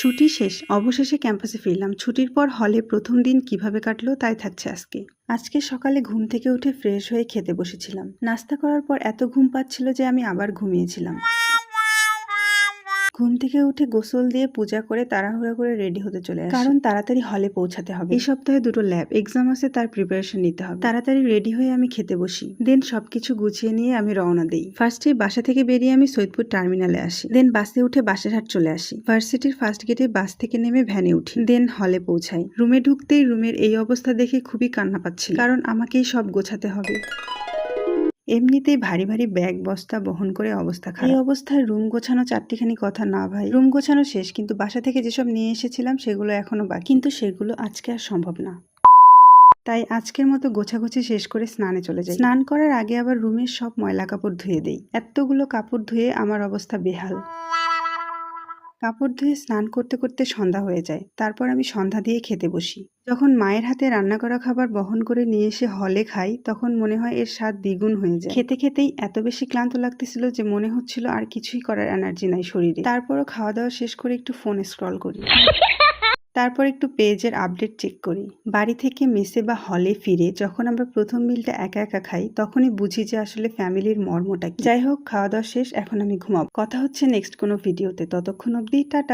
ছুটি শেষ, অবশেষে ক্যাম্পাসে ফিরলাম। ছুটির পর হলে প্রথম দিন কিভাবে কাটলো তাই থাকছে আজকে সকালে ঘুম থেকে উঠে ফ্রেশ হয়ে খেতে বসেছিলাম। নাস্তা করার পর এত ঘুম পাচ্ছিল যে আমি আবার ঘুমিয়েছিলাম। ঘুম থেকে উঠে গোসল দিয়ে পূজা করে তাড়াহুড়া করে রেডি হতে চলে আসি, কারণ তাড়াতাড়ি হলে পৌঁছাতে হবে। এই সপ্তাহে 2টো ল্যাব এক্সাম আছে, তার প্রিপারেশন নিতে হবে। তাড়াতাড়ি রেডি হয়ে আমি খেতে বসি। দেন সবকিছু গুছিয়ে নিয়ে আমি রওনা দিই। ফার্স্টে বাসা থেকে বেরিয়ে আমি সৈয়দপুর টার্মিনালে আসি। দেন বাসে উঠে বাসেরহাট চলে আসি। ভার্সিটির ফার্স্ট গেটে বাস থেকে নেমে ভ্যানে উঠি। দেন হলে পৌঁছাই। রুমে ঢুকতেই রুমের এই অবস্থা দেখে খুবই কান্না পাচ্ছিল, কারণ আমাকেই সব গোছাতে হবে। এমনিতেই ভারী ভারী ব্যাগ বস্তা বহন করে অবস্থা খারাপ। এই অবস্থায় রুম গোছানো চারটিখানি কথা না ভাই। রুম গোছানো শেষ, কিন্তু বাসা থেকে যেসব নিয়ে এসেছিলাম সেগুলো এখনো বাকি, কিন্তু সেগুলো আজকে আর সম্ভব না। তাই আজকের মতো গোছাগুছি শেষ করে স্নানে চলে যাই। স্নান করার আগে আবার রুমের সব ময়লা কাপড় ধুয়ে দেই। এতগুলো কাপড় ধুয়ে আমার অবস্থা বেহাল। কাপড় ধুয়ে স্নান করতে করতে সন্ধ্যা হয়ে যায়। তারপর আমি সন্ধ্যা দিয়ে খেতে বসি। যখন মায়ের হাতে রান্না করা খাবার বহন করে নিয়ে এসে হলে খাই, তখন মনে হয় এর স্বাদ দ্বিগুণ হয়ে যায়। খেতে খেতেই এত বেশি ক্লান্ত লাগতেছিল যে মনে হচ্ছিল আর কিছুই করার এনার্জি নাই শরীরে। তারপরও খাওয়া দাওয়া শেষ করে একটু ফোন স্ক্রল করি। তারপর একটু পেজের আপডেট চেক করি। বাড়ি থেকে মেসে বা হলে ফিরে যখন আমরা প্রথম মিলটা একা একা খাই, তখনই বুঝি যে আসলে ফ্যামিলির মর্মটা কি। যাই হোক, খাওয়া দাওয়া শেষ, এখন আমি ঘুমাবো। কথা হচ্ছে নেক্সট কোনো ভিডিওতে। ততক্ষণ অবধি টাটা।